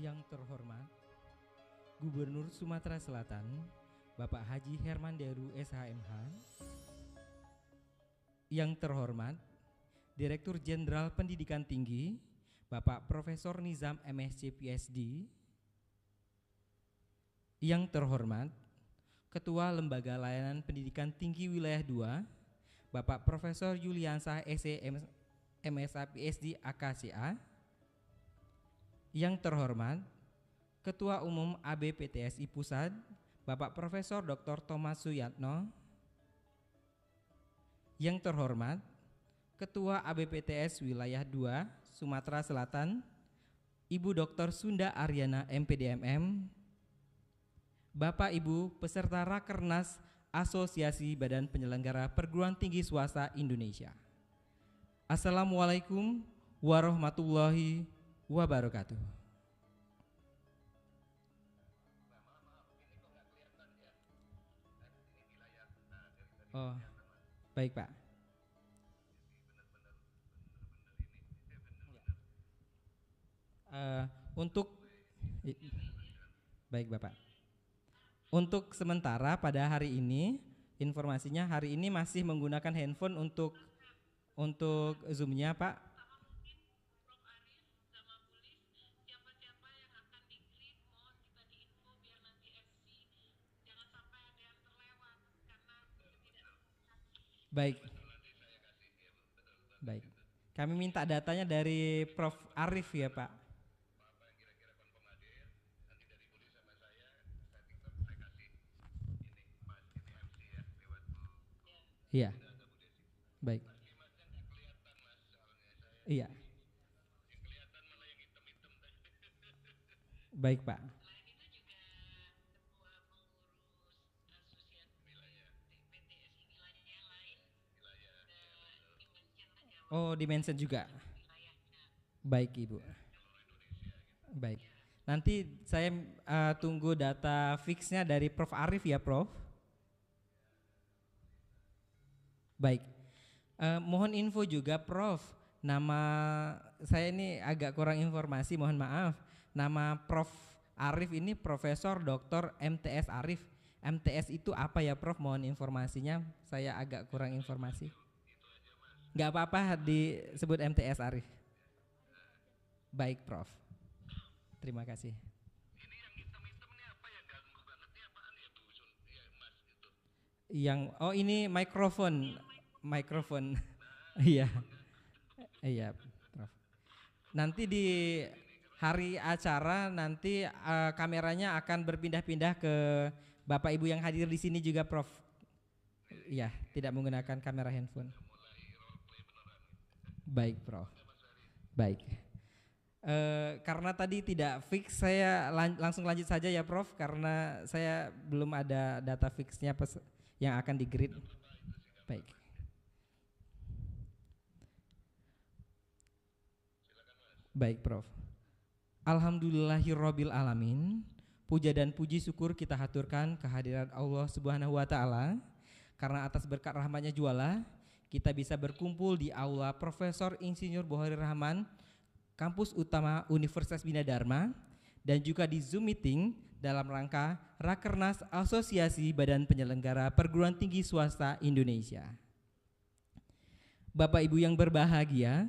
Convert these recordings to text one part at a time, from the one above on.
Yang terhormat Gubernur Sumatera Selatan Bapak Haji Herman Deru SHMH. Yang terhormat Direktur Jenderal Pendidikan Tinggi Bapak Profesor Nizam MSc PhD. Yang terhormat Ketua Lembaga Layanan Pendidikan Tinggi Wilayah 2 Bapak Profesor Yuliansah SE MSA PhD AKCA. Yang terhormat Ketua Umum ABPTSI Pusat Bapak Profesor Dr. Thomas Suyatno. Yang terhormat Ketua ABPTS Wilayah 2 Sumatera Selatan Ibu Dr. Sunda Aryana MPDMM. Bapak Ibu peserta Rakernas Asosiasi Badan Penyelenggara Perguruan Tinggi Swasta Indonesia. Assalamualaikum warahmatullahi wabarakatuh. Oh, baik Pak. Untuk baik Bapak. Untuk sementara pada hari ini informasinya hari ini masih menggunakan handphone untuk Zoom-nya Pak. Baik. Baik. Kami minta datanya dari Prof Arif ya Pak. Iya. Baik. Iya. Baik Pak. Oh, di-mention juga. Baik Ibu. Baik. Nanti saya tunggu data fixnya dari Prof Arif ya Prof. Baik. Mohon info juga Prof. Nama saya ini agak kurang informasi, mohon maaf. Nama Prof Arif ini Profesor Dr. MTS Arif. MTS itu apa ya Prof? Mohon informasinya, saya agak kurang informasi. Nggak apa-apa disebut MTS Arif. Baik Prof. Terima kasih. Yang ini mikrofon. Iya. Iya, Prof. Nanti di hari acara nanti kameranya akan berpindah-pindah ke Bapak Ibu yang hadir di sini juga Prof. Iya, tidak menggunakan kamera handphone. Baik Prof. Baik. Karena tadi tidak fix, saya langsung lanjut saja ya Prof. Karena saya belum ada data fixnya yang akan di grid. Baik. Baik Prof. Alhamdulillahirabbil alamin. Puja dan puji syukur kita haturkan kehadiran Allah Subhanahu wa taala karena atas berkat rahmatnya jualah kita bisa berkumpul di aula Profesor Insinyur Bohari Rahman Kampus Utama Universitas Bina Dharma dan juga di Zoom meeting dalam rangka Rakernas Asosiasi Badan Penyelenggara Perguruan Tinggi Swasta Indonesia. Bapak Ibu yang berbahagia,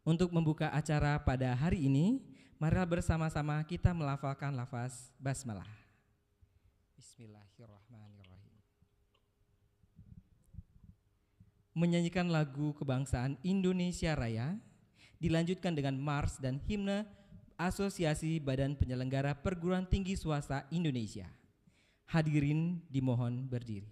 untuk membuka acara pada hari ini, marilah bersama-sama kita melafalkan lafaz basmalah. Bismillahirrahmanirrahim. Menyanyikan lagu kebangsaan Indonesia Raya, dilanjutkan dengan mars dan himne Asosiasi Badan Penyelenggara Perguruan Tinggi Swasta Indonesia. Hadirin dimohon berdiri.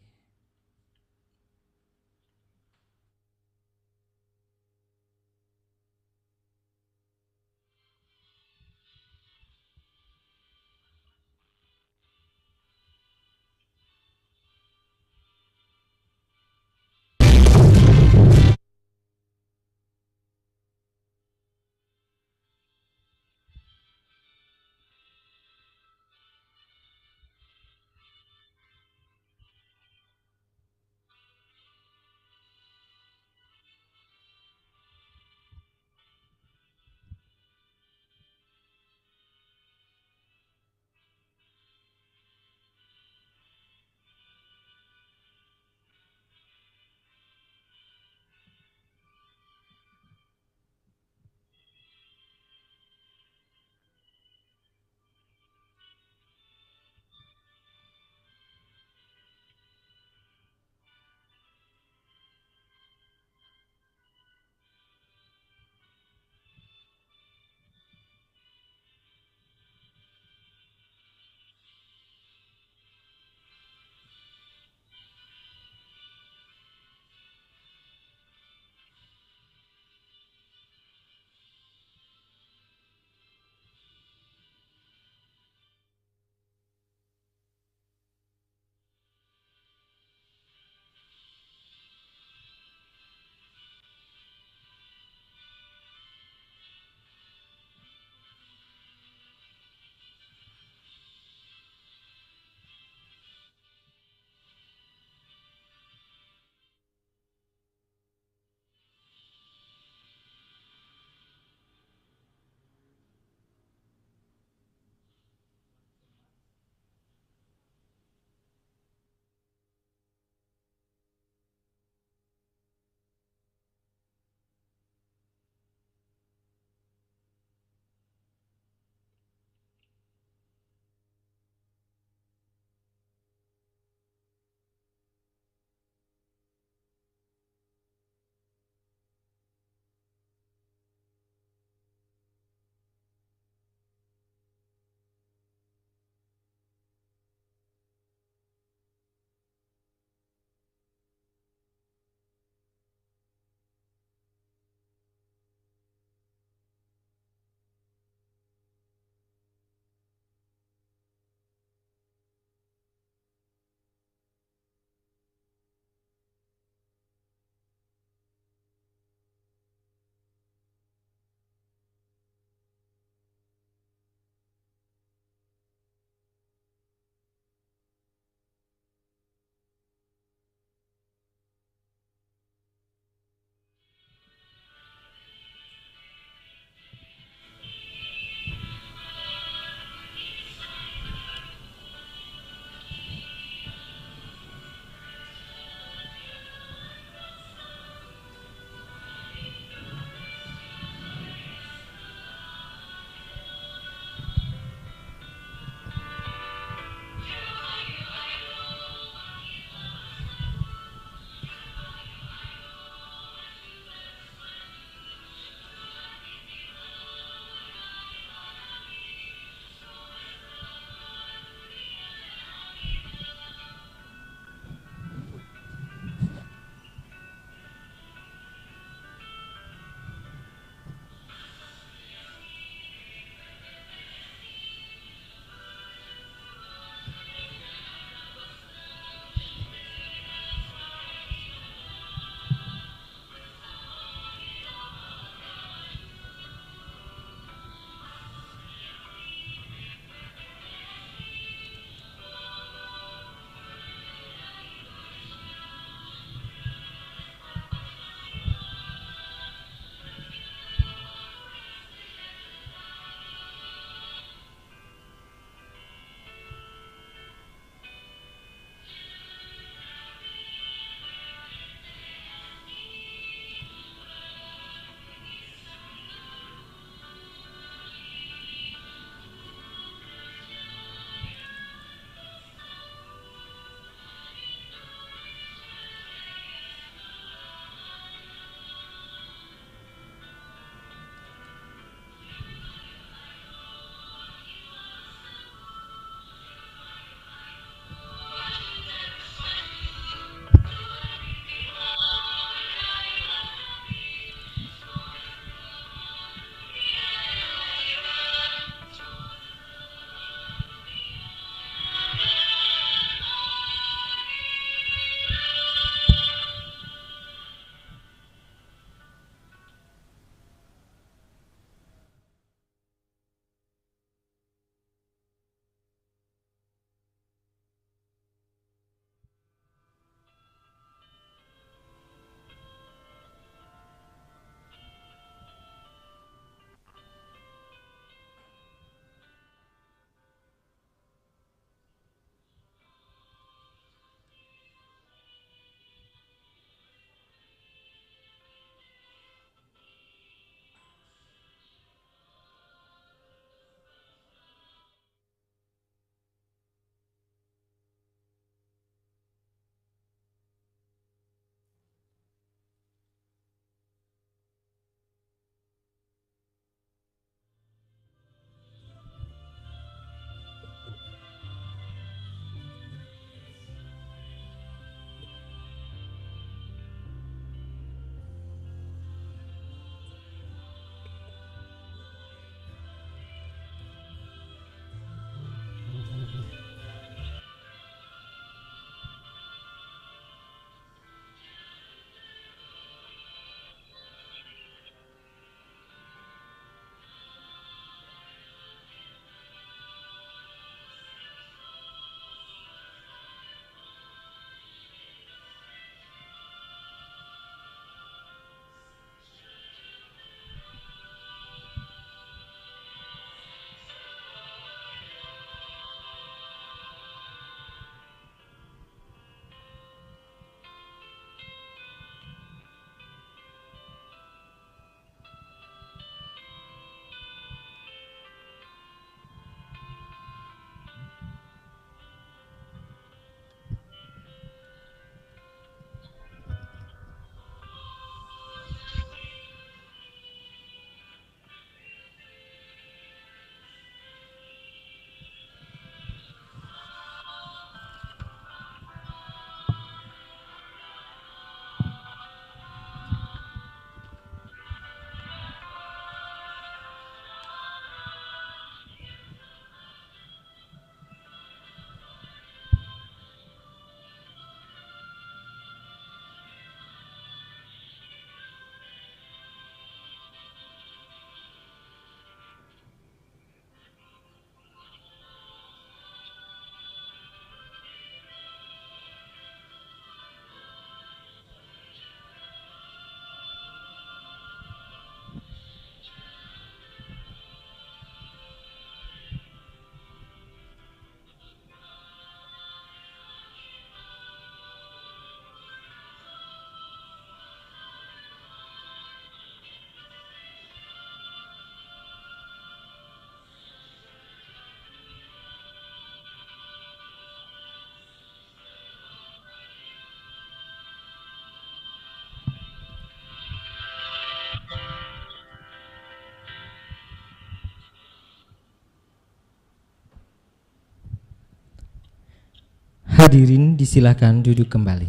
Hadirin disilakan duduk kembali.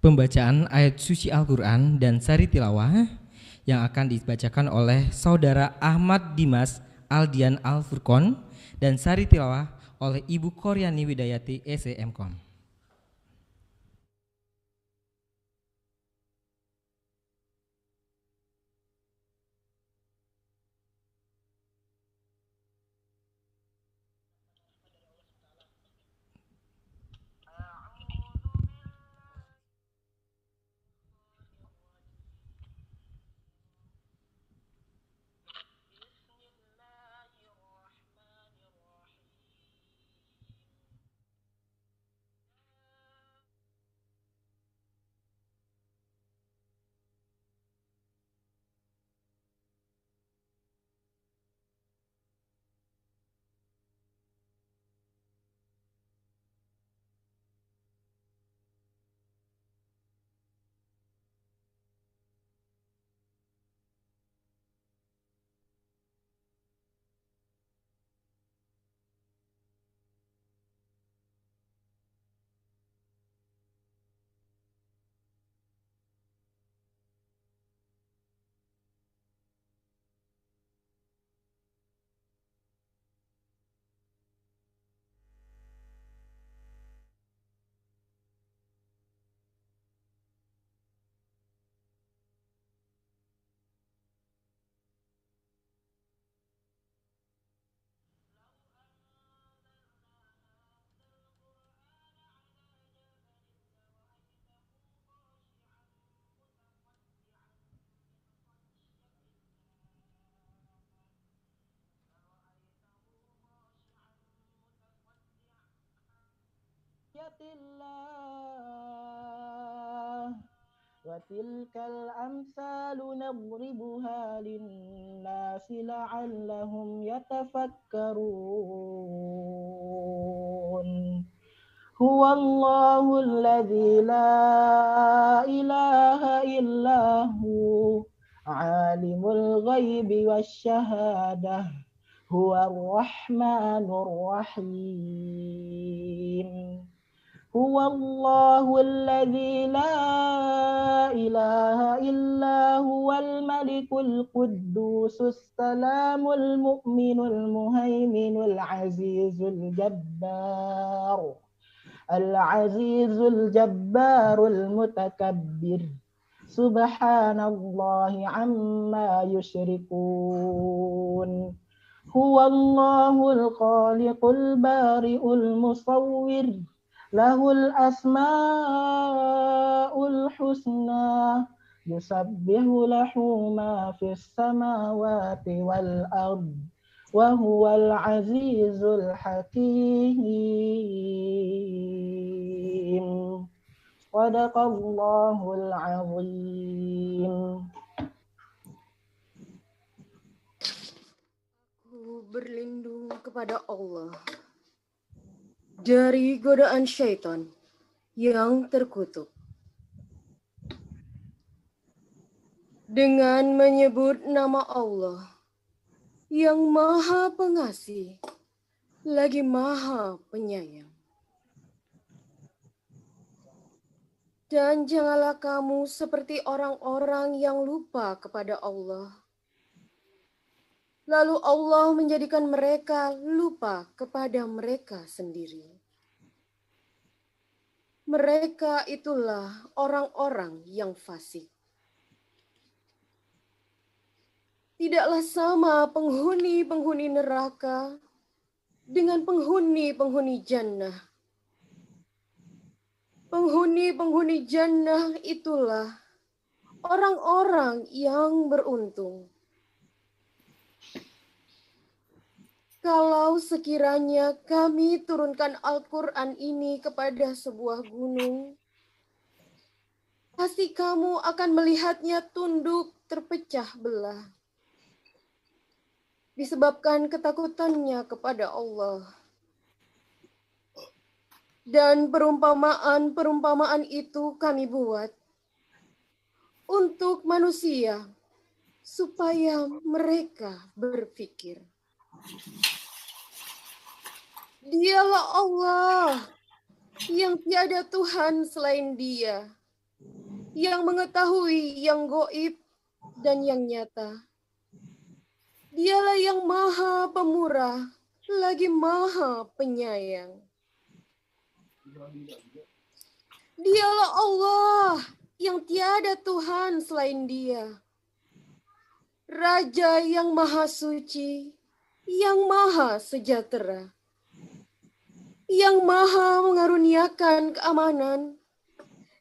Pembacaan ayat suci Al-Quran dan sari tilawah yang akan dibacakan oleh Saudara Ahmad Dimas Aldian Al-Furqon dan sari tilawah oleh Ibu Koryani Widayati SEMKOM. وتلك الأمثال نضربها للناس لعلهم يتفكرون هو الله الذي لا إله إلا هو عالم الغيب والشهادة هو الرحمن الرحيم هو الله الذي لا إله إلا هو الملك القدوس السلام المؤمن المهيمن العزيز الجبار المتكبر سبحان الله عما يشركون هو الله الخالق البارئ المصور له الأسماء الحسنى يسبح له ما في السماوات والأرض وهو العزيز الحكيم صدق الله العظيم. Aku berlindung kepada Allah dari godaan syaitan yang terkutuk. Dengan menyebut nama Allah yang Maha Pengasih lagi Maha Penyayang. Dan janganlah kamu seperti orang-orang yang lupa kepada Allah. Lalu Allah menjadikan mereka lupa kepada mereka sendiri. Mereka itulah orang-orang yang fasik. Tidaklah sama penghuni-penghuni neraka dengan penghuni-penghuni jannah. Penghuni-penghuni jannah itulah orang-orang yang beruntung. Kalau sekiranya kami turunkan Al-Quran ini kepada sebuah gunung, pasti kamu akan melihatnya tunduk terpecah belah. Disebabkan ketakutannya kepada Allah. Dan perumpamaan-perumpamaan itu kami buat untuk manusia supaya mereka berpikir. Dialah Allah yang tiada Tuhan selain Dia, yang mengetahui yang gaib dan yang nyata. Dialah yang Maha Pemurah, lagi Maha Penyayang. Dialah Allah yang tiada Tuhan selain Dia, Raja yang Maha Suci, yang Maha Sejahtera, yang Maha mengaruniakan keamanan,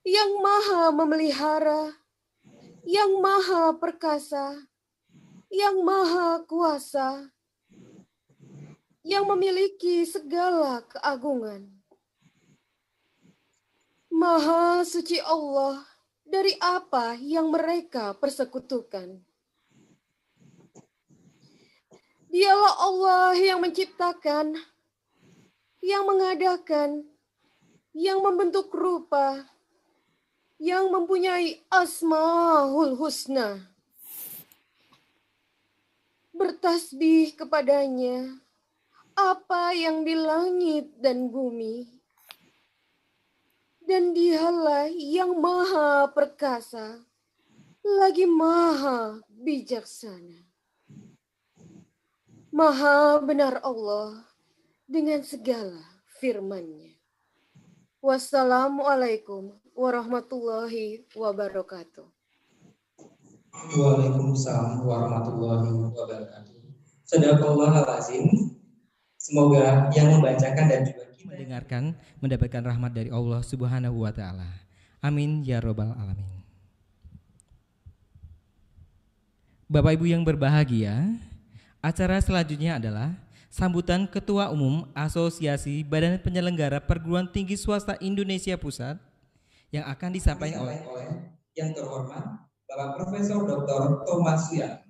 yang Maha memelihara, yang Maha Perkasa, yang Maha Kuasa, yang memiliki segala keagungan. Maha suci Allah dari apa yang mereka persekutukan. Dialah Allah yang menciptakan, yang mengadakan, yang membentuk rupa, yang mempunyai Asmaul Husna. Bertasbih kepadanya apa yang di langit dan bumi. Dan Dialah yang Maha Perkasa, lagi Maha Bijaksana. Maha benar Allah dengan segala firman-Nya. Wassalamualaikum warahmatullahi wabarakatuh. Waalaikumsalam warahmatullahi wabarakatuh. Sadaqallahul azim. Semoga yang membacakan dan juga mendengarkan mendapatkan rahmat dari Allah Subhanahu wa taala. Amin ya robbal alamin. Bapak Ibu yang berbahagia, acara selanjutnya adalah sambutan Ketua Umum Asosiasi Badan Penyelenggara Perguruan Tinggi Swasta Indonesia Pusat yang akan disampaikan oleh yang terhormat Bapak Profesor Dr. Thomas Suyang.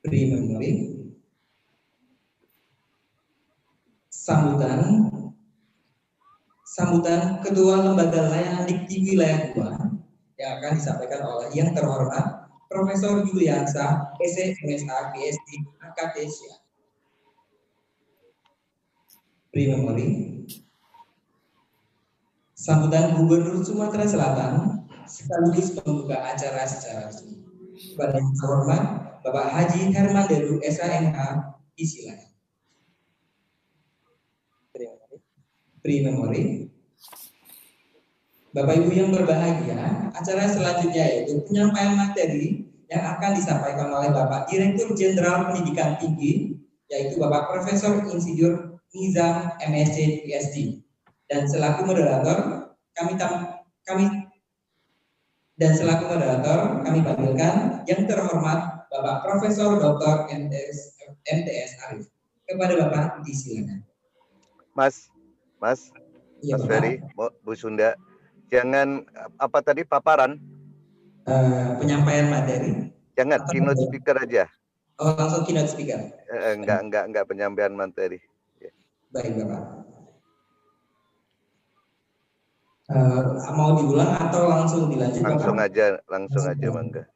Beri memori. Sambutan Ketua Lembaga Layanan Dikti Wilayah 2 yang akan disampaikan oleh yang terhormat Profesor Juliansa, SC, MSA, PhD, Akadesia. Beri memori. Sambutan Gubernur Sumatera Selatan sekaligus pembuka acara secara resmi. Kepada yang terhormat Bapak Haji Herman Deru, SHMH, disilakan. Beri memori. Bapak Ibu yang berbahagia, acara selanjutnya yaitu penyampaian materi yang akan disampaikan oleh Bapak Direktur Jenderal Pendidikan Tinggi, yaitu Bapak Profesor Insinyur Nizam, MSc, PhD. Dan selaku moderator kami panggilkan yang terhormat Bapak Profesor Dr. MTS Arif. Kepada Bapak disilakan. Mas Iya, Ferry, Bu Sunda, jangan apa tadi paparan? Penyampaian materi. Jangan keynote speaker aja. Oh, langsung keynote speaker. Enggak penyampaian materi. Ya. Baik, Bapak. Mau diulang atau langsung dilanjut? Langsung Bapak? aja, mangga.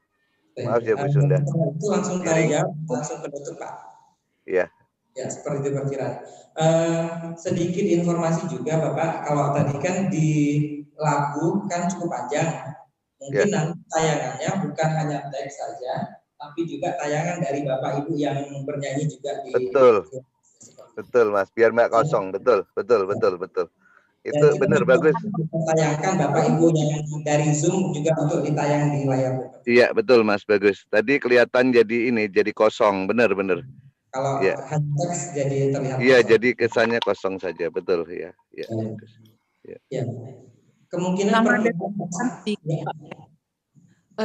Maaf ya Bu Sunda. Itu langsung tanya, langsung penutup, Pak. Iya. Ya, seperti itu perkiraan. Sedikit informasi juga, Bapak. Kalau tadi kan di lagu kan cukup panjang. Mungkin nanti tayangannya bukan hanya teks saja, tapi juga tayangan dari Bapak Ibu yang bernyanyi juga di. Betul, Mas. Biar nggak kosong. Betul. Itu benar, bagus. Tayangkan Bapak Ibu yang dari Zoom juga untuk ditayang di layar. Iya, betul, Mas. Bagus. Tadi kelihatan jadi kosong. Benar. Kalau hanya teks jadi terlihat. Iya, jadi kesannya kosong saja. Betul, ya. Ya. Kemungkinan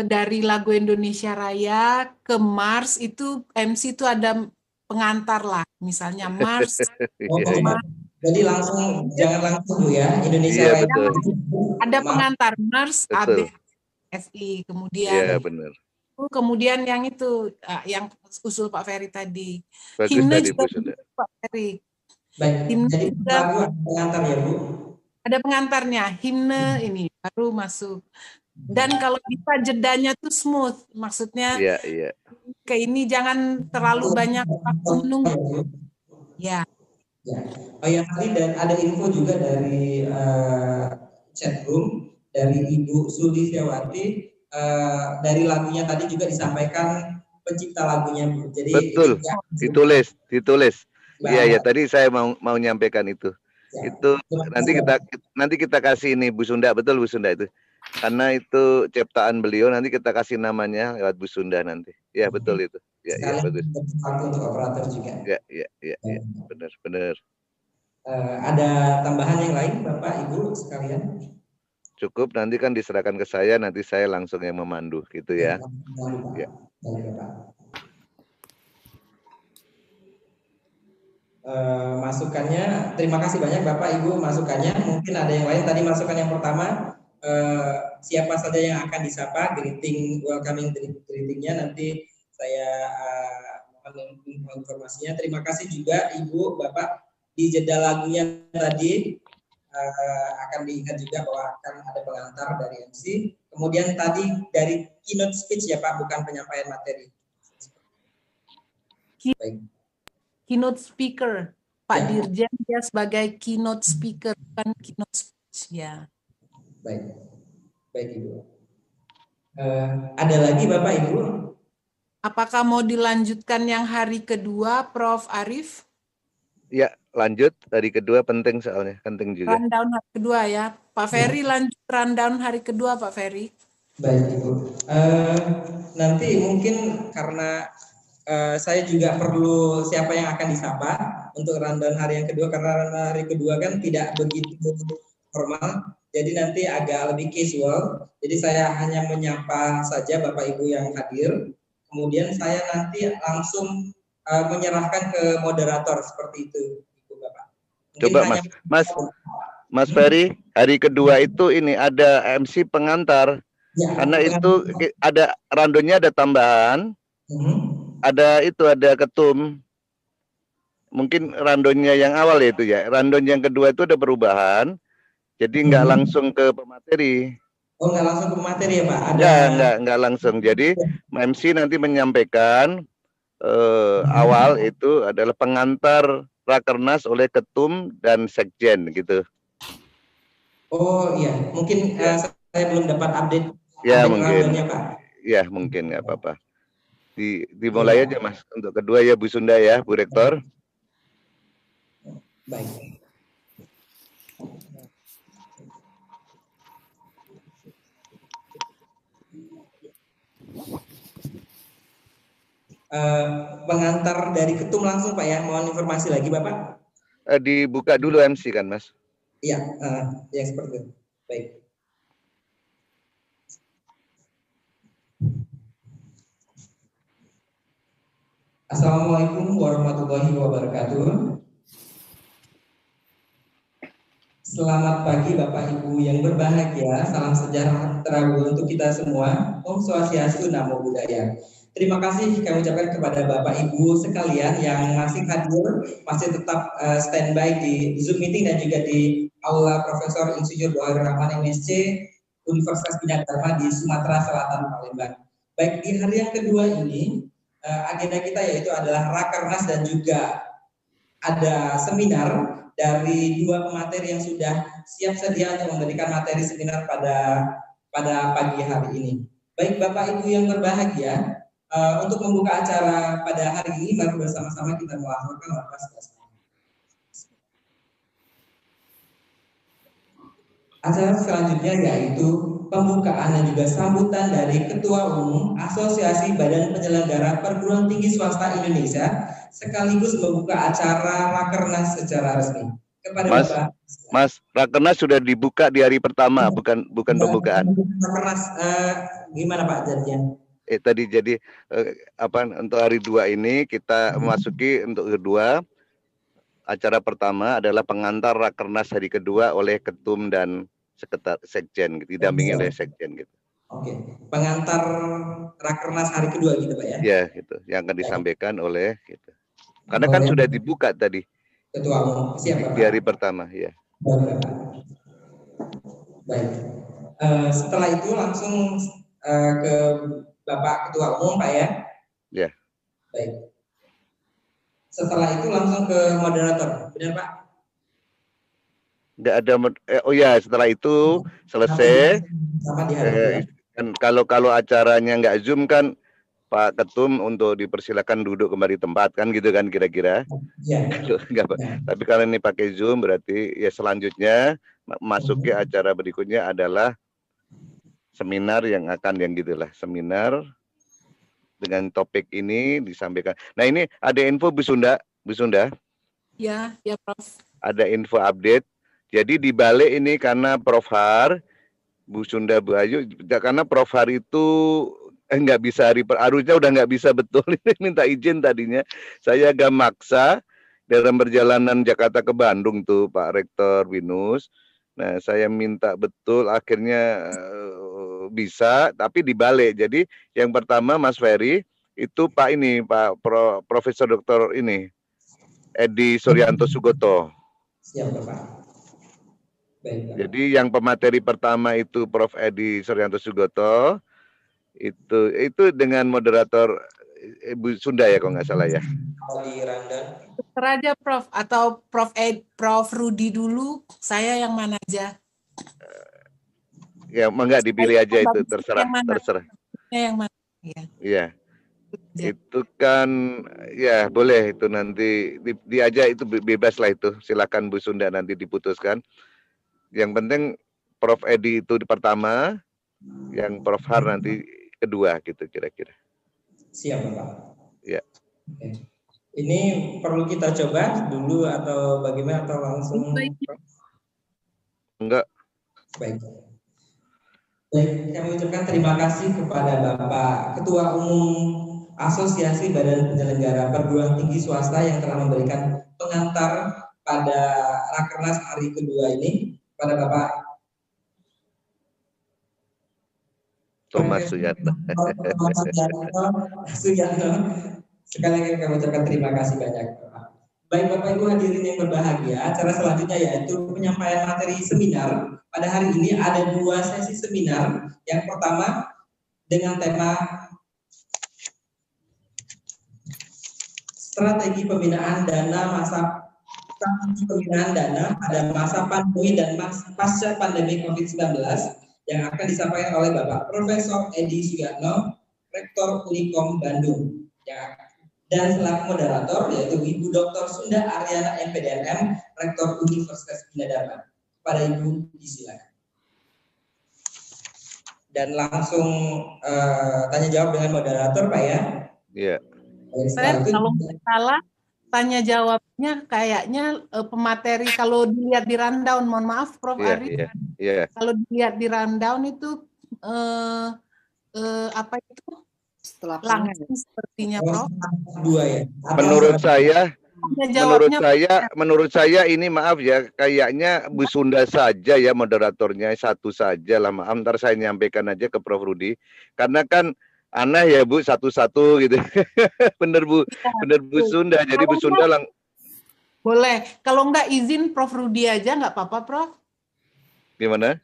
dari lagu Indonesia Raya ke Mars itu MC itu ada pengantar lah, misalnya Mars. Jadi langsung jangan langsung Bu ya, Indonesia Raya. Ada pengantar Mars, ABSI, kemudian. Iya, benar. Kemudian yang itu yang usul Pak Ferry tadi. Bagus himne tadi juga Bu Sunda. Pak Ferry. Baik, jadi lagu pengantar ya Bu. Ada pengantarnya, himne ini baru masuk. Dan kalau bisa jedanya tuh smooth, maksudnya Iya, iya. ke ini jangan terlalu banyak waktu menunggu. Ya. Ya. Oh ya, tadi dan ada info juga dari chat room dari Ibu Sulistiawati, dari lagunya tadi juga disampaikan pencipta lagunya, Bu. Jadi betul, ditulis. Iya, ya tadi saya mau nyampaikan itu. Ya. Itu nanti kita kasih ini Bu Sunda, betul Bu Sunda itu. Karena itu ciptaan beliau, nanti kita kasih namanya lewat Bu Sunda nanti. Ya, betul itu. Ya, ya bagus. Untuk operator juga. Ya, benar. Ada tambahan yang lain Bapak Ibu sekalian? Cukup, nanti kan diserahkan ke saya, nanti saya langsung yang memandu gitu ya. Ya. Masukannya, terima kasih banyak Bapak Ibu masukannya. Mungkin ada yang lain. Tadi masukan yang pertama, siapa saja yang akan disapa, welcoming greetingnya nanti saya mohon informasinya. Terima kasih juga Ibu Bapak, di jeda lagunya tadi akan diingat juga bahwa akan ada pengantar dari MC. Kemudian tadi dari keynote speech ya Pak, bukan penyampaian materi. Baik. Keynote speaker, Pak ya. Dirjen dia sebagai keynote speaker, bukan keynote speech ya. Baik Ibu. Ada lagi Bapak Ibu? Apakah mau dilanjutkan yang hari kedua, Prof. Arif? Ya, lanjut hari kedua, penting soalnya, penting juga. Rundown hari kedua ya, Pak Ferry lanjut rundown hari kedua, Pak Ferry. Baik Ibu. Nanti mungkin karena saya juga perlu siapa yang akan disapa untuk rundown hari yang kedua, karena rundown hari kedua kan tidak begitu formal, jadi nanti agak lebih casual. Jadi saya hanya menyapa saja Bapak Ibu yang hadir, kemudian saya nanti langsung menyerahkan ke moderator seperti itu, Ibu Bapak. Mungkin coba Mas Ferry, hari kedua itu ini ada MC pengantar, ya, karena itu ada rundownnya, ada tambahan. Ada ketum. Mungkin rundownnya yang awal itu ya. Rundown yang kedua itu ada perubahan. Jadi nggak langsung ke pemateri. Oh, nggak langsung ke pemateri ya Pak? Nggak langsung. Jadi MC nanti menyampaikan awal itu adalah pengantar Rakernas oleh ketum dan sekjen gitu. Oh iya, mungkin saya belum dapat update. Ya mungkin. Pak. Ya mungkin nggak apa-apa. Dimulai aja Mas. Untuk kedua ya Bu Sunda ya, Bu Rektor. Baik. Pengantar dari ketum langsung Pak ya, mohon informasi lagi Bapak. Dibuka dulu MC kan Mas? Iya, yang seperti itu. Baik. Assalamualaikum warahmatullahi wabarakatuh. Selamat pagi Bapak Ibu yang berbahagia. Salam sejahtera untuk kita semua. Om Swastiastu, Namo Buddhaya. Terima kasih kami ucapkan kepada Bapak Ibu sekalian yang masih hadir, masih tetap standby di Zoom meeting dan juga di Aula Profesor Insinyur Dr. Rahman MSc Universitas Bina Dharma di Sumatera Selatan, Palembang. Baik, di hari yang kedua ini agenda kita yaitu adalah Rakernas dan juga ada seminar dari dua pemateri yang sudah siap sedia untuk memberikan materi seminar pada pagi hari ini. Baik Bapak Ibu yang berbahagia, untuk membuka acara pada hari ini, mari bersama-sama kita melakukan lafaz basmalah. Acara selanjutnya yaitu pembukaan dan juga sambutan dari Ketua Umum Asosiasi Badan Penyelenggara Perguruan Tinggi Swasta Indonesia, sekaligus membuka acara Rakernas secara resmi. Kepada Mas, Rakernas sudah dibuka di hari pertama, bukan pembukaan. Rakernas gimana Pak jadinya? Tadi jadi untuk hari 2 ini kita memasuki untuk kedua. Acara pertama adalah pengantar Rakernas hari kedua oleh ketum dan sekjen, didampingi oleh sekjen gitu. Oke, pengantar Rakernas hari kedua gitu Pak ya? Ya, gitu. Yang akan disampaikan oleh gitu. Karena kan sudah dibuka tadi. Ketua Umum, siapa Pak? Di hari pertama, ya. Baik. Setelah itu langsung ke Bapak Ketua Umum, Pak ya. Ya. Baik. Setelah itu langsung ke moderator, benar Pak? Nggak ada. Oh ya, setelah itu selesai. Kan kalau acaranya nggak Zoom kan, Pak Ketum untuk dipersilakan duduk kembali tempat kan gitu kan kira-kira. Ya. Tapi kalau ini pakai Zoom berarti ya selanjutnya masuk ke acara berikutnya adalah seminar yang gitulah, seminar dengan topik ini disampaikan. Nah, ini ada info Bu Sunda. Ya, Prof. Ada info update. Jadi di balik ini karena Prof Har, Bu Sunda, Bu Ayu, karena Prof Har itu nggak bisa harusnya udah nggak bisa betul, ini minta izin tadinya. Saya agak maksa dalam perjalanan Jakarta ke Bandung tuh Pak Rektor Binus. Nah, saya minta betul akhirnya bisa, tapi dibalik. Jadi yang pertama Mas Ferry itu Pak Profesor Dr. Edi Suryanto Sugoto. Siap Bapak. Baik, Bapak. Jadi yang pemateri pertama itu Prof. Edi Suryanto Sugoto, itu dengan moderator Ibu Sunda ya kalau nggak salah ya. Di rundown. Teraja Prof, atau Prof Rudi dulu, saya yang mana aja? Ya enggak dipilih aja itu, terserah. Yang mana? Iya. Itu kan ya boleh itu nanti diajak itu bebas lah itu. Silakan Bu Sunda nanti diputuskan. Yang penting Prof Edi itu di pertama, yang Prof Har nanti kedua gitu kira-kira. Siap Bapak. Ya. Oke. Ini perlu kita coba dulu atau bagaimana atau langsung? Enggak. Baik. Baik, kami ucapkan terima kasih kepada Bapak Ketua Umum Asosiasi Badan Penyelenggara Perguruan Tinggi Swasta yang telah memberikan pengantar pada Rakernas hari kedua ini, pada Bapak Thomas Suyatno. Sekali lagi kami ucapkan terima kasih banyak Bapak. Baik Bapak Ibu hadirin yang berbahagia, acara selanjutnya yaitu penyampaian materi seminar. Pada hari ini ada 2 sesi seminar. Yang pertama dengan tema strategi pembinaan dana pada masa pandemi dan pasca pandemi COVID-19 yang akan disampaikan oleh Bapak Profesor Edi Suyatno, Rektor Unikom Bandung. Dan selaku moderator yaitu Ibu Dr. Sunda Aryana MPDMM, Rektor Universitas Bina. Pada Ibu disilakan. Dan langsung tanya jawab dengan moderator Pak ya. Iya. Kalau nggak salah tanya jawabnya kayaknya pemateri kalau dilihat di rundown, mohon maaf Prof Ari. Iya. Kalau dilihat di rundown itu apa itu? Langsung sepertinya Prof. Dua ya. Menurut saya ini maaf ya, kayaknya Bu Sunda saja ya moderatornya, satu saja lah, maaf, ntar saya nyampaikan aja ke Prof Rudi, karena kan aneh ya Bu, satu-satu gitu. Bener Bu Sunda, jadi Bu Sunda boleh, kalau enggak izin Prof Rudi aja nggak apa-apa Prof. Gimana?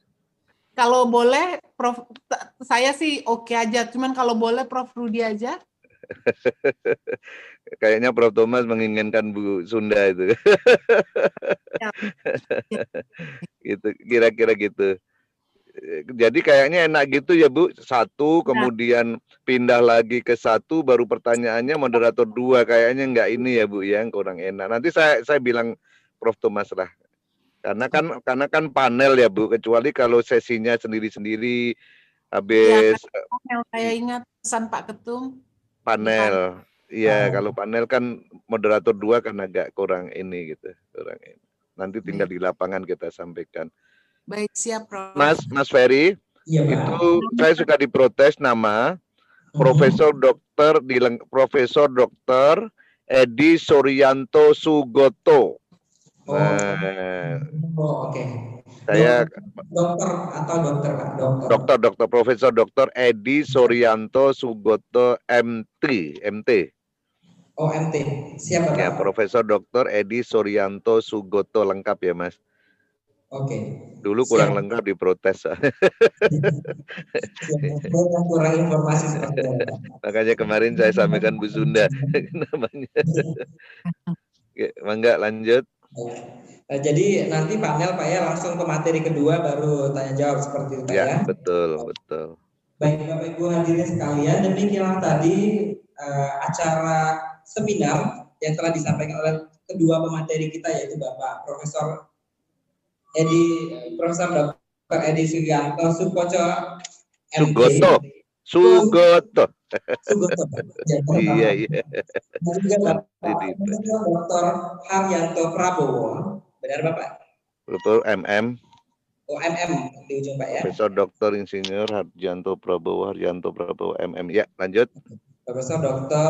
Kalau boleh Prof, saya sih oke aja, cuman kalau boleh Prof Rudi aja. Kayaknya Prof Thomas menginginkan Bu Sunda itu. Gitu, kira-kira gitu. Jadi kayaknya enak gitu ya Bu, satu kemudian pindah lagi ke satu, baru pertanyaannya moderator 2, kayaknya enggak ini ya Bu ya, kurang enak. Nanti saya bilang Prof Thomas lah. Karena kan panel ya Bu, kecuali kalau sesinya sendiri-sendiri habis ya, panel, saya ingat pesan Pak Ketum. Panel. Iya, kalau panel kan moderator 2 kan agak kurang ini gitu, kurang ini. Nanti tinggal di lapangan kita sampaikan. Baik, siap Prof. Mas Ferry, ya, itu saya suka diprotes nama Profesor Dr. Edi Suryanto Sugoto. Oke. Saya dokter Profesor Dr. Edi Suryanto Sugoto MT. Oh, MT. Siapa Pak? Ya, Profesor Dr. Edi Suryanto Sugoto, lengkap ya Mas. Oke. Dulu kurang lengkap diprotes. Kurang informasi seperti itu. Makanya kemarin saya sampaikan Bu Sunda namanya. Mangga lanjut. Jadi nanti panel Pak ya langsung ke materi kedua baru tanya jawab seperti itu Pak ya. Betul. Baik Bapak Ibu hadirin sekalian, demikianlah tadi acara seminar yang telah disampaikan oleh kedua pemateri kita yaitu Bapak Profesor Dr. Edi Sugianto Sukoco Sugoto. Iya. Dan juga Bapak Dr. Haryanto Prabowo. Benar Bapak? Betul, MM. MM di ujung Pak ya. Profesor Dr. Insinyur Haryanto Prabowo MM. Ya, lanjut. Profesor Dr.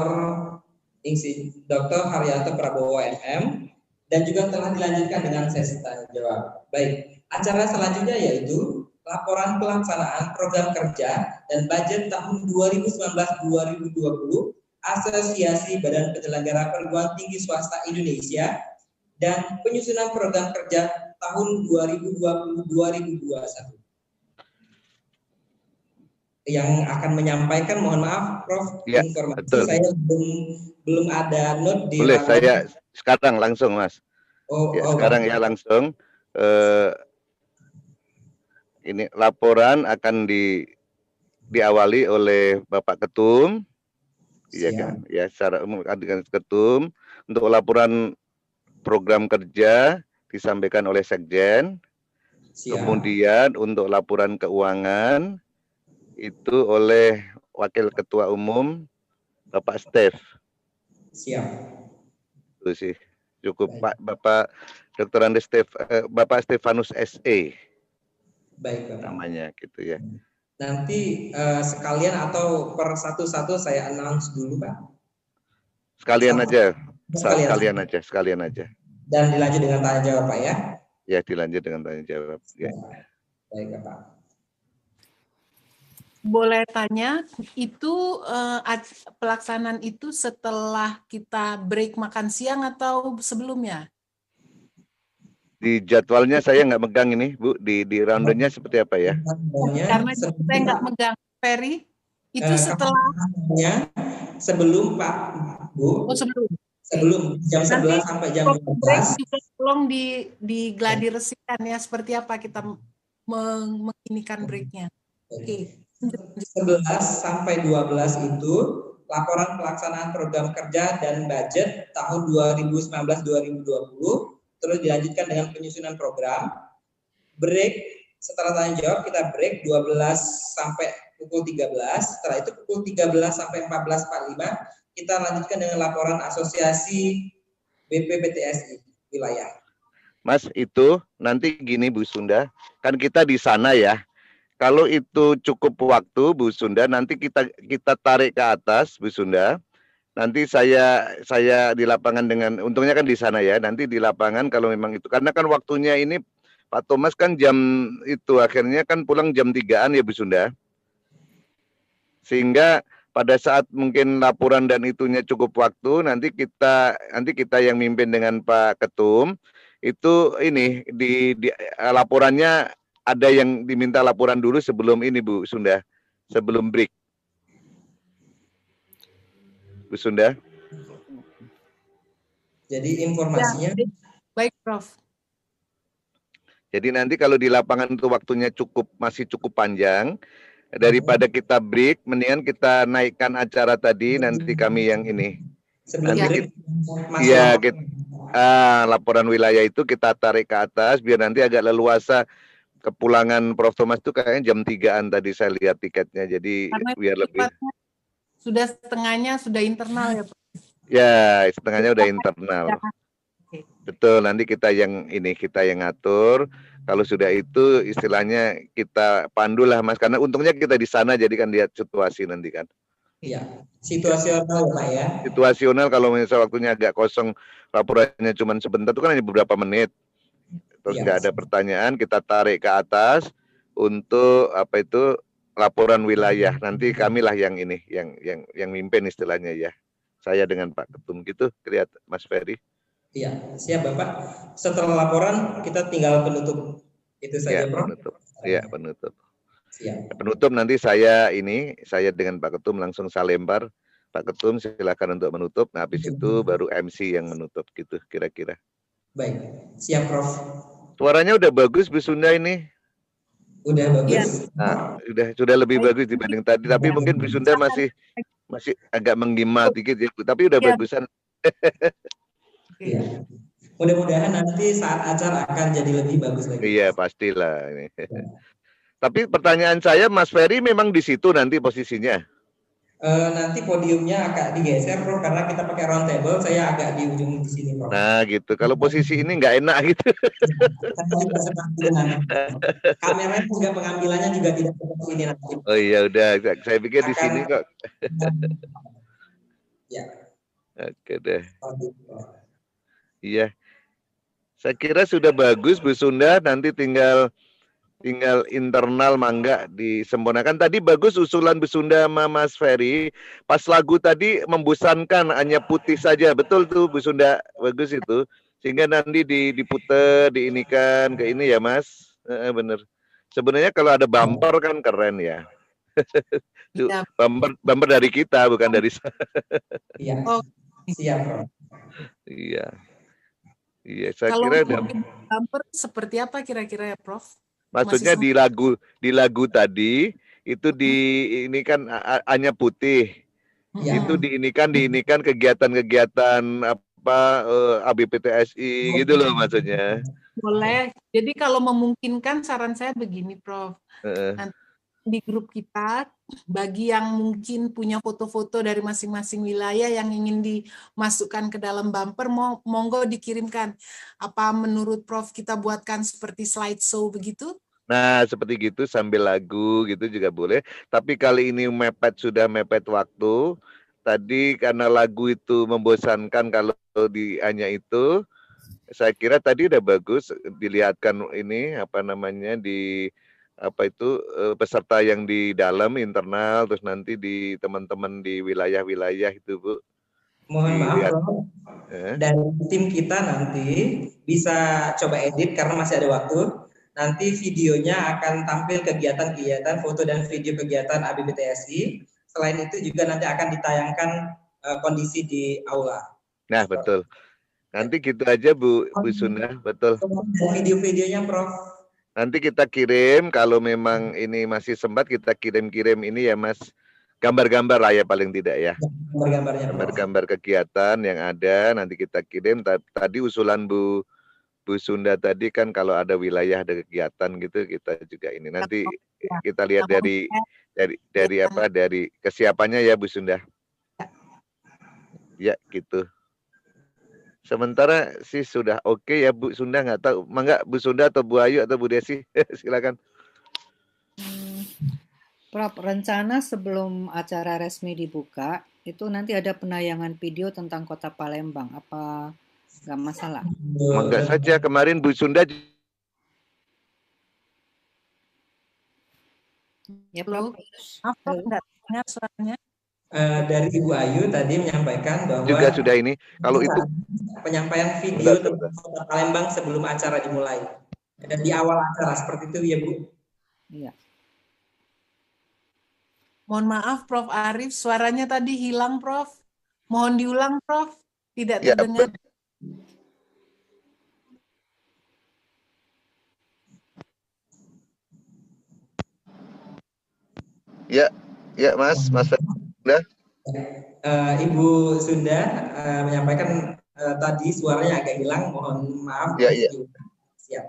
Haryanto Prabowo MM. Dan juga telah dilanjutkan dengan sesi tanya jawab. Baik, acara selanjutnya yaitu laporan pelaksanaan program kerja dan budget tahun 2019-2020 Asosiasi Badan Penyelenggara Perguruan Tinggi Swasta Indonesia dan penyusunan program kerja tahun 2020-2021. Yang akan menyampaikan, mohon maaf Prof, ya, informasi betul. Saya belum ada note di boleh saya sekarang langsung Mas. Sekarang ya langsung. Ini laporan akan diawali oleh Bapak Ketum, ya kan? Ya, secara umum dengan Ketum untuk laporan program kerja disampaikan oleh Sekjen. Kemudian untuk laporan keuangan itu oleh Wakil Ketua Umum Bapak Stef. Siap. Itu sih cukup. Baik. Bapak Dr. Andes Bapak Stefanus SE. Baik Bapak. Namanya gitu ya. Nanti sekalian atau per satu-satu saya announce dulu Pak. Sekalian aja. Dan dilanjut dengan tanya jawab Pak ya. Ya, dilanjut dengan tanya jawab. Ya. Baik Bapak. Boleh tanya, itu pelaksanaan itu setelah kita break makan siang atau sebelumnya? Di jadwalnya saya nggak megang ini, Bu. Di roundnya seperti apa ya? Karena saya nggak megang, Ferry. Itu setelah? Sebelum Pak, Bu. Oh, sebelum. Sebelum jam 11 sampai jam 12. Juga tolong digladirasikan ya, seperti apa kita menginikan breaknya. Oke. 11 sampai 12 itu laporan pelaksanaan program kerja dan budget tahun 2019-2020, terus dilanjutkan dengan penyusunan program. Break, setelah tanya jawab kita break 12 sampai pukul 13, setelah itu pukul 13 sampai 14.45 kita lanjutkan dengan laporan asosiasi BPPTSI wilayah. Mas, itu nanti gini Bu Sunda, kan kita di sana ya. Kalau itu cukup waktu Bu Sunda, nanti kita tarik ke atas Bu Sunda. Nanti saya di lapangan dengan, untungnya kan di sana ya, nanti di lapangan kalau memang itu. Karena kan waktunya ini Pak Thomas kan jam itu akhirnya kan pulang jam 3-an ya Bu Sunda. Sehingga pada saat mungkin laporan dan itunya cukup waktu, nanti kita yang mimpin dengan Pak Ketum, itu ini di laporannya ada yang diminta laporan dulu sebelum ini Bu Sunda, sebelum break. Bu Sunda. Jadi informasinya. Ya, baik Prof. Jadi nanti kalau di lapangan itu waktunya masih cukup panjang, daripada kita break, mendingan kita naikkan acara tadi, nanti kami yang ini. Sebelum nanti laporan wilayah itu kita tarik ke atas, biar nanti agak leluasa. Kepulangan Prof. Thomas itu kayaknya jam 3-an tadi saya lihat tiketnya, jadi karena biar lebih. Sudah setengahnya sudah internal ya Pak? Ya, setengahnya udah internal. Okay. Betul, nanti kita yang ngatur. Kalau sudah itu istilahnya kita pandu lah Mas, karena untungnya kita di sana jadi kan lihat situasi nanti kan. Iya, situasional Pak ya. Situasional, kalau misalnya waktunya agak kosong, laporannya cuma sebentar itu kan hanya beberapa menit. Terus nggak ada pertanyaan, kita tarik ke atas untuk laporan wilayah. Nanti kamilah yang ini, yang mimpin istilahnya ya. Saya dengan Pak Ketum gitu, kelihatan Mas Ferry. Iya, siap Bapak. Setelah laporan kita tinggal penutup Itu saja, Ya, Prof. penutup. Ya, penutup. Siap. Penutup nanti saya dengan Pak Ketum langsung saya lempar. Pak Ketum silakan untuk menutup. Nah, habis itu baru MC yang menutup gitu kira-kira. Baik, siap Prof. Suaranya udah bagus Bu Sunda ini. Udah bagus. Nah, sudah lebih bagus dibanding tadi. Tapi mungkin Bu Sunda masih agak menggima dikit ya, Bu. Tapi udah bagusan. Iya. Mudah-mudahan nanti saat acara akan jadi lebih bagus lagi. Iya, pastilah ini. Tapi pertanyaan saya, Mas Ferry memang di situ nanti posisinya? Nanti podiumnya agak digeser, Prof, karena kita pakai round table. Saya agak di ujung di sini, Prof. Nah, gitu. Kalau posisi ini nggak enak gitu. Saya juga seperti dengan kameranya juga pengambilannya juga tidak seperti ini nanti. Oh iya, udah. Saya pikir di sini kok. Ya. Oke deh. Iya. Saya kira sudah bagus Bu Sunda. Nanti tinggal internal mangga disempurnakan. Tadi bagus usulan Bu Sunda sama Mas Ferry. Pas lagu tadi membosankan, hanya putih saja. Betul tuh Bu Sunda, bagus itu. Sehingga nanti diputer, diinikan ke ini ya Mas. Bener. Sebenarnya kalau ada bumper kan keren ya. Bumper dari kita, bukan dari saya. Iya. Siap, Prof. Iya. Iya, saya Kalau kira bumper seperti apa kira-kira ya, Prof? Maksudnya di lagu tadi itu ini kan hanya putih. Ya. Itu diinikan kegiatan-kegiatan apa ABPTSI gitu loh maksudnya. Boleh. Jadi kalau memungkinkan saran saya begini, Prof. Nanti di grup kita bagi yang mungkin punya foto-foto dari masing-masing wilayah yang ingin dimasukkan ke dalam bumper, monggo dikirimkan. Apa menurut Prof kita buatkan seperti slideshow begitu? Nah, seperti gitu sambil lagu gitu juga boleh. Tapi kali ini sudah mepet waktu. Tadi karena lagu itu membosankan kalau hanya itu, saya kira tadi udah bagus dilihatkan ini apa namanya peserta yang di dalam internal, terus nanti di teman-teman di wilayah-wilayah itu Bu. Mohon maaf Prof. Dari tim kita nanti bisa coba edit karena masih ada waktu. Nanti videonya akan tampil kegiatan-kegiatan foto dan video kegiatan ABBTSI. Selain itu juga nanti akan ditayangkan kondisi di aula. Nah betul. Nanti gitu aja Bu Sunda, betul. Video-videonya Prof. Nanti kita kirim, kalau memang ini masih sempat kita kirim ini ya Mas, gambar-gambar lah ya paling tidak ya. Gambar-gambar kegiatan yang ada nanti kita kirim. Tadi usulan Bu Sunda tadi kan kalau ada wilayah ada kegiatan gitu kita juga ini nanti kita lihat dari kesiapannya ya Bu Sunda. Ya gitu. Sementara sih sudah oke ya Bu Sunda, nggak tahu mangga Bu Sunda atau Bu Ayu atau Bu Desi silakan. Prof, rencana sebelum acara resmi dibuka itu nanti ada penayangan video tentang Kota Palembang, apa nggak masalah? Mangga saja, kemarin Bu Sunda. Ya Prof. Apa enggak dengar suaranya? Dari Ibu Ayu tadi menyampaikan bahwa juga sudah ini kalau itu penyampaian video tentang Kota Palembang sebelum acara dimulai dan di awal acara seperti itu ya Bu. Iya. Mohon maaf Prof Arif, suaranya tadi hilang Prof. Mohon diulang Prof, tidak terdengar. Ya Mas Sunda. Ibu Sunda menyampaikan tadi suaranya agak hilang, mohon maaf. Ya. Siap.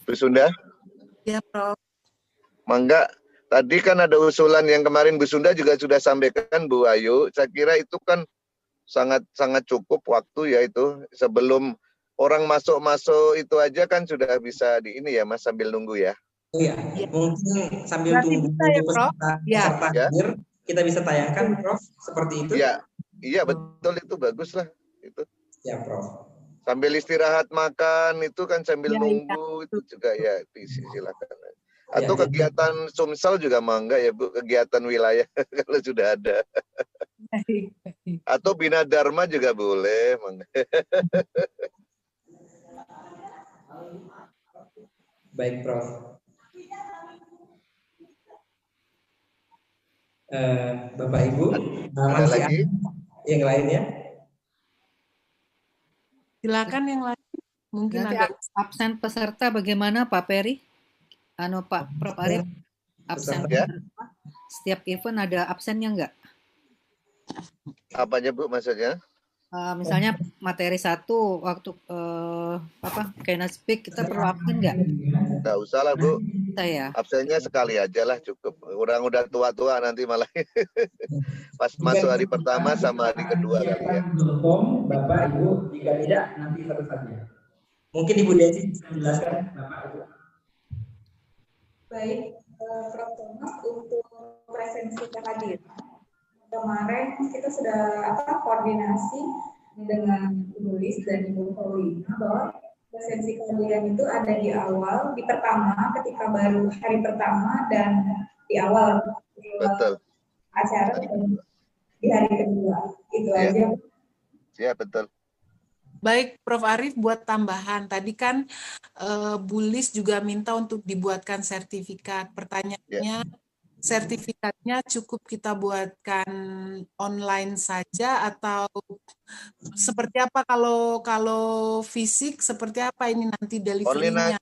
Bu Sunda? Ya Prof. Mangga, tadi kan ada usulan yang kemarin Bu Sunda juga sudah sampaikan Bu Ayu. Saya kira itu kan sangat cukup waktu ya itu sebelum orang masuk itu aja kan sudah bisa di ini ya Mas sambil nunggu ya. Iya, mungkin sambil tunggu peserta hadir, kita bisa tayangkan, Prof, seperti itu. Iya betul itu bagus lah itu. Ya, Prof. Sambil istirahat makan itu kan sambil nunggu itu juga ya silakan. Atau kegiatan Sumsel juga mangga ya Bu, kegiatan wilayah kalau sudah ada. Atau Bina Dharma juga boleh mangga. Baik, Prof. Bapak Ibu, ada masih lagi? Yang lainnya? Silakan yang lain. Mungkin Nanti ada absen peserta bagaimana Pak Peri? Pak Prof Arif, absen Ya. peserta. Setiap event ada absennya enggak? Apanya Bu maksudnya? Misalnya materi 1 waktu keynote speak kita perlu absen enggak? Nggak usah lah Bu. Saya. Absennya sekali aja lah cukup. Orang udah tua-tua nanti malah pas masuk hari pertama sama hari kedua kali ya. Bapak Ibu, jika tidak nanti satu saja. Mungkin Ibu Desi bisa menjelaskan Bapak Ibu. Baik, Prof. Thomas, untuk presensi kehadiran kemarin kita sudah koordinasi dengan Ibu Lis dan Ibu Paulina bahwa presensi kehadiran itu ada di awal, di pertama ketika baru hari pertama dan di awal acara dan di hari kedua. Itu ya. aja. Ya, betul. Baik, Prof. Arif, buat tambahan. Tadi kan Bu Lis juga minta untuk dibuatkan sertifikat. Pertanyaannya, sertifikatnya cukup kita buatkan online saja atau seperti apa kalau fisik, seperti apa ini nanti delivery-nya?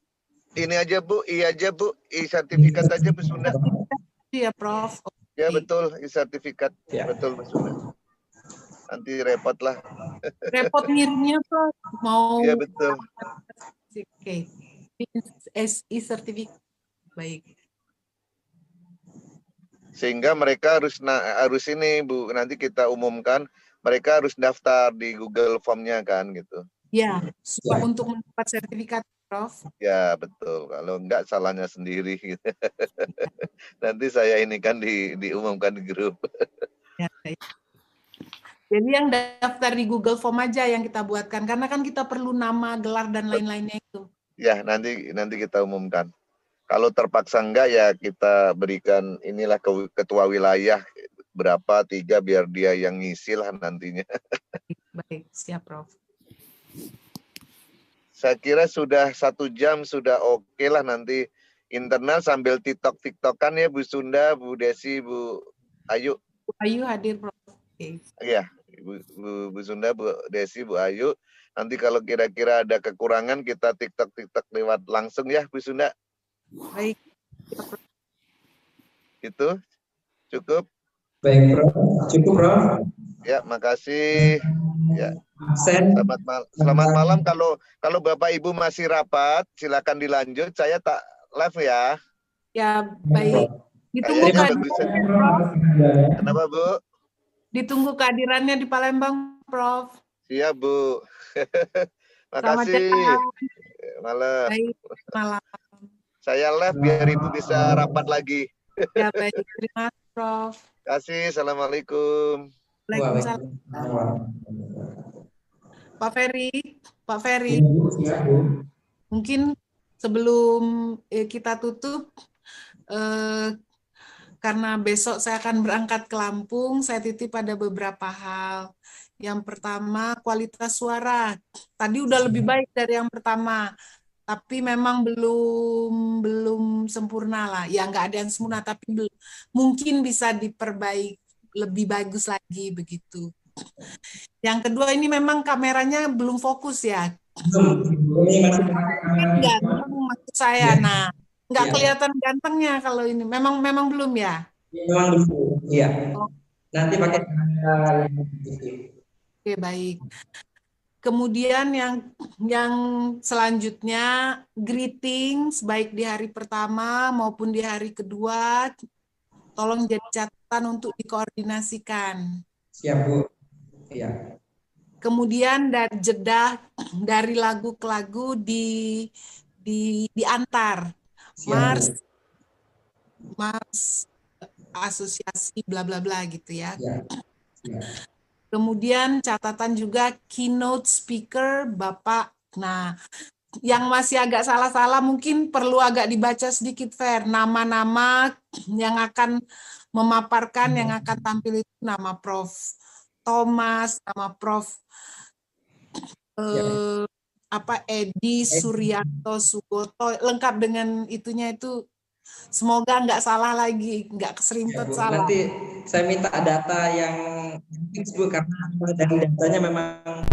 Ini aja Bu, aja Bu, sertifikat aja Bu Sunda. Iya, Prof. Ya betul, sertifikat. Ya. Betul Bu Sunda. Nanti repot lah. Repot ngirimnya Prof. Mau. Iya betul. Oke. SI sertifikat. Baik. Sehingga mereka harus ini Bu, nanti kita umumkan mereka harus daftar di Google Form-nya kan gitu. Ya, untuk mendapat sertifikat, Prof. Ya betul. Kalau enggak salahnya sendiri. Nanti saya ini kan diumumkan di grup. Ya, baik. Jadi yang daftar di Google Form aja yang kita buatkan, karena kan kita perlu nama, gelar dan lain-lainnya itu. Ya nanti kita umumkan. Kalau terpaksa enggak ya kita berikan inilah ketua wilayah berapa 3 biar dia yang ngisi lah nantinya. Baik, siap Prof. Saya kira sudah 1 jam sudah oke lah nanti internal sambil TikTok-TikTokan ya Bu Sunda, Bu Desi, Bu Ayu. Bu Ayu hadir Prof. Oke. Iya, Bu Sunda, Bu Desi, Bu Ayu. Nanti kalau kira-kira ada kekurangan kita TikTok lewat langsung ya Bu Sunda. Baik. Itu cukup. Baik, Prof. Cukup, Prof. Ya, makasih. Ya. Selamat malam. Kalau Bapak Ibu masih rapat, silakan dilanjut. Saya tak live ya. Ya, baik. Ditunggu kehadirannya, Prof. Kenapa, Bu? Ditunggu kehadirannya di Palembang, Prof. Siap, Bu. Makasih. Malam. Baik, malam. Saya live biar Ibu bisa rapat lagi. Ya, baik. Terima kasih, Prof. Terima kasih. Assalamualaikum. Waalaikumsalam. Pak Ferry, mungkin sebelum kita tutup, karena besok saya akan berangkat ke Lampung, saya titip pada beberapa hal. Yang pertama, kualitas suara. Tadi udah lebih baik dari yang pertama. Tapi memang belum sempurna lah. Ya nggak ada yang sempurna, tapi mungkin bisa diperbaiki lebih bagus lagi begitu. Yang kedua ini memang kameranya belum fokus ya. Ganteng maksud saya. Nah, nggak kelihatan gantengnya kalau ini. Memang belum ya. Memang belum. Iya. Nanti pakai kamera yang Oke, baik. Kemudian yang selanjutnya, greetings baik di hari pertama maupun di hari kedua, tolong jadi catatan untuk dikoordinasikan. Siap, Bu. Iya. Kemudian jeda dari lagu ke lagu diantar. Mars asosiasi bla bla bla gitu ya. Ya. Kemudian catatan juga keynote speaker Bapak. Nah, yang masih agak salah-salah mungkin perlu agak dibaca sedikit fair. Nama-nama yang akan memaparkan, yang akan tampil itu nama Prof. Thomas, nama Prof. Edi Suryanto Sugoto, lengkap dengan itunya itu. Semoga nggak salah lagi, nggak keserimpet Bu. salah. Nanti saya minta data yang fix Bu, karena dari datanya memang